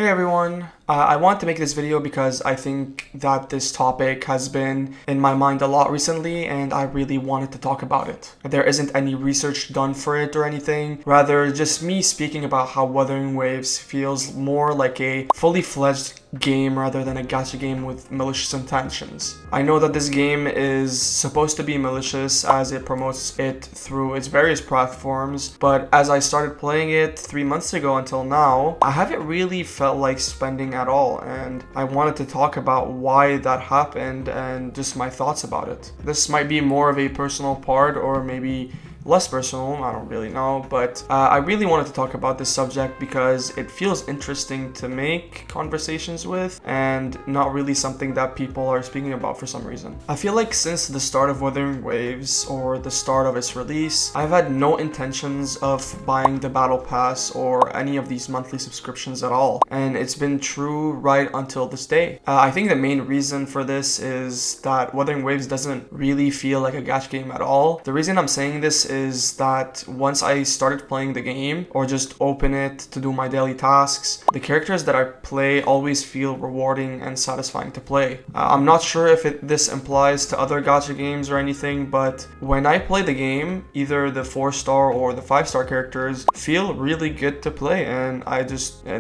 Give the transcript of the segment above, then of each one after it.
Hey everyone, I want to make this video because I think that this topic has been in my mind a lot recently and I really wanted to talk about it. There isn't any research done for it or anything, rather just me speaking about how Wuthering Waves feels more like a fully fledged game rather than a gacha game with malicious intentions. I know that this game is supposed to be malicious as it promotes it through its various platforms, but as I started playing it 3 months ago until now, I haven't really felt like spending at all, and I wanted to talk about why that happened and just my thoughts about it. This might be more of a personal part or maybe less personal, I don't really know, but I really wanted to talk about this subject because it feels interesting to make conversations with and not really something that people are speaking about for some reason. I feel like since the start of Wuthering Waves or the start of its release, I've had no intentions of buying the battle pass or any of these monthly subscriptions at all, and it's been true right until this day. I think the main reason for this is that Wuthering Waves doesn't really feel like a gacha game at all. The reason I'm saying this is that once I started playing the game or just open it to do my daily tasks, the characters that I play always feel rewarding and satisfying to play. I'm not sure if this implies to other gacha games or anything, but when I play the game, either the 4-star or the 5-star characters feel really good to play, and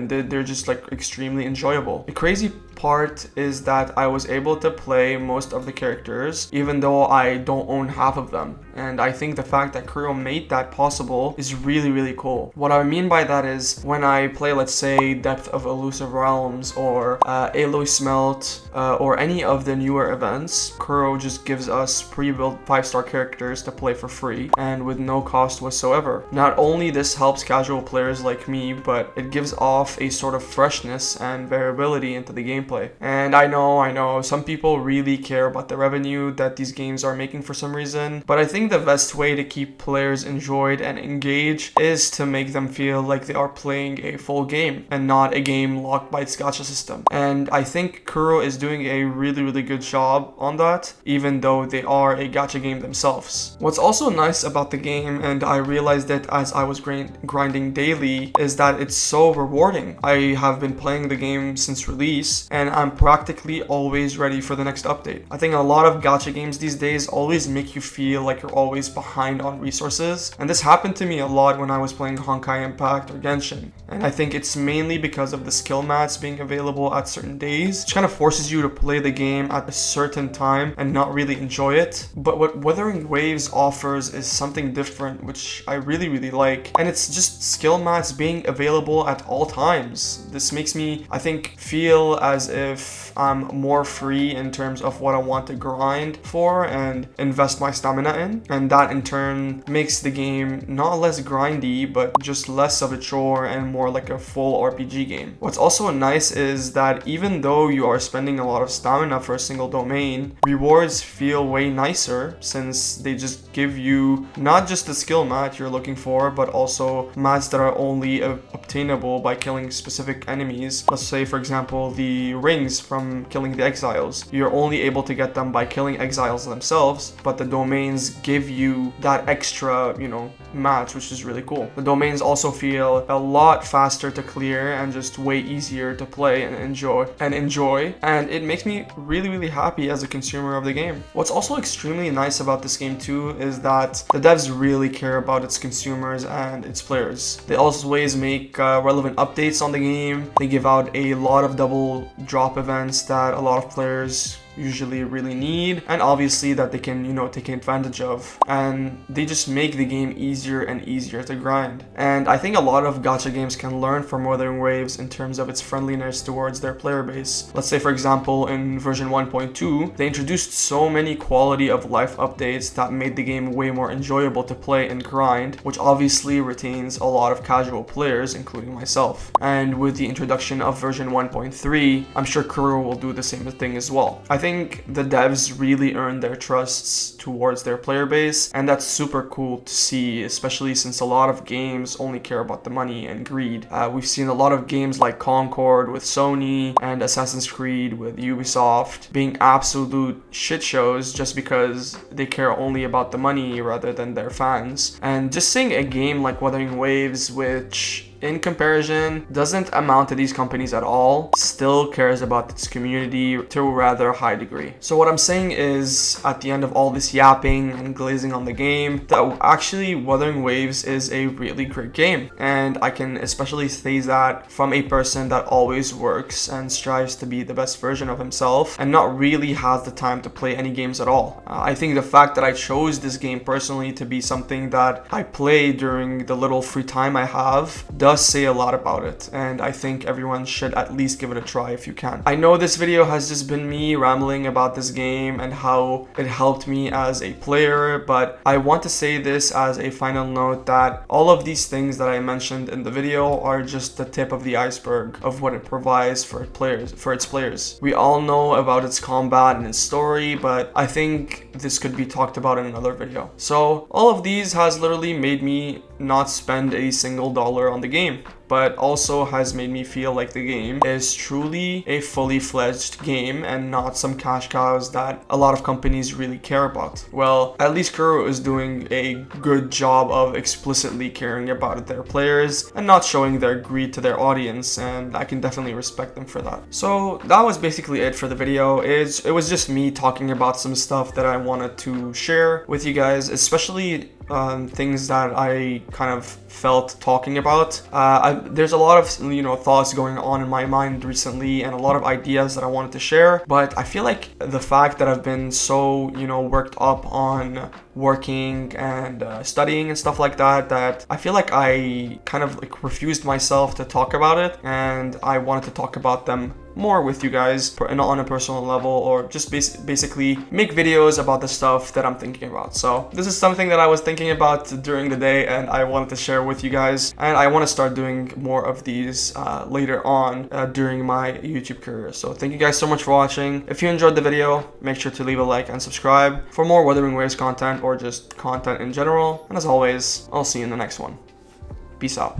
they're just like extremely enjoyable. The crazy part is that I was able to play most of the characters even though I don't own half of them, and I think the fact that Kuro made that possible is really cool. What I mean by that is when I play, let's say, Depth of Elusive Realms or Aloy Smelt or any of the newer events, Kuro just gives us pre-built 5-star characters to play for free and with no cost whatsoever. Not only this helps casual players like me, but it gives off a sort of freshness and variability into the gameplay. And I know, some people really care about the revenue that these games are making for some reason, but I think the best way to keep players enjoyed and engaged is to make them feel like they are playing a full game and not a game locked by its gacha system. And I think Kuro is doing a really good job on that, even though they are a gacha game themselves. What's also nice about the game, and I realized it as I was grinding daily, is that it's so rewarding. I have been playing the game since release, and I'm practically always ready for the next update. I think a lot of gacha games these days always make you feel like you're always behind on resources, and this happened to me a lot when I was playing Honkai Impact or Genshin. And I think it's mainly because of the skill mats being available at certain days, which kind of forces you to play the game at a certain time and not really enjoy it. But what Wuthering Waves offers is something different, which I really like, and it's just skill mats being available at all times. This makes me, I think, feel as if I'm more free in terms of what I want to grind for and invest my stamina in, and that in turn makes the game not less grindy, but just less of a chore and more like a full RPG game. What's also nice is that even though you are spending a lot of stamina for a single domain, rewards feel way nicer since they just give you not just the skill mat you're looking for, but also mats that are only obtainable by killing specific enemies. Let's say, for example, the rings from killing the exiles. You're only able to get them by killing exiles themselves, but the domains give you that extra, match, which is really cool. The domains also feel a lot faster to clear and just way easier to play and enjoy, and it makes me really happy as a consumer of the game. What's also extremely nice about this game too is that the devs really care about its consumers and its players. They always make relevant updates on the game. They give out a lot of double drop events that a lot of players usually really need, and obviously that they can take advantage of, and they just make the game easier and easier to grind. And I think a lot of gacha games can learn from Wuthering Waves in terms of its friendliness towards their player base. Let's say, for example, in version 1.2 they introduced so many quality of life updates that made the game way more enjoyable to play and grind, which obviously retains a lot of casual players, including myself. And with the introduction of version 1.3, I'm sure Kuro will do the same thing as well. I think the devs really earned their trusts towards their player base, and that's super cool to see, especially since a lot of games only care about the money and greed. We've seen a lot of games like Concord with Sony and Assassin's Creed with Ubisoft being absolute shit shows just because they care only about the money rather than their fans. And just seeing a game like Wuthering Waves, which in comparison, doesn't amount to these companies at all, still cares about its community to a rather high degree. So what I'm saying is, at the end of all this yapping and glazing on the game, that actually Wuthering Waves is a really great game. And I can especially say that from a person that always works and strives to be the best version of himself and not really has the time to play any games at all. I think the fact that I chose this game personally to be something that I play during the little free time I have does say a lot about it, and I think everyone should at least give it a try if you can. I know this video has just been me rambling about this game and how it helped me as a player, but I want to say this as a final note that all of these things that I mentioned in the video are just the tip of the iceberg of what it provides for its players. We all know about its combat and its story, but I think this could be talked about in another video. So all of these has literally made me not spend a single dollar on the game, but also has made me feel like the game is truly a fully fledged game and not some cash cows that a lot of companies really care about. Well, at least Kuro is doing a good job of explicitly caring about their players and not showing their greed to their audience, and I can definitely respect them for that. So that was basically it for the video. It was just me talking about some stuff that I wanted to share with you guys, especially things that I kind of felt talking about. There's a lot of thoughts going on in my mind recently and a lot of ideas that I wanted to share, but I feel like the fact that I've been so worked up on working and studying and stuff like that, that I feel like I kind of like refused myself to talk about it, and I wanted to talk about them more with you guys on a personal level, or just basically make videos about the stuff that I'm thinking about. So this is something that I was thinking about during the day and I wanted to share with you guys, and I want to start doing more of these later on during my YouTube career. So thank you guys so much for watching. If you enjoyed the video, make sure to leave a like and subscribe for more Wuthering Waves content or just content in general, and as always, I'll see you in the next one. Peace out.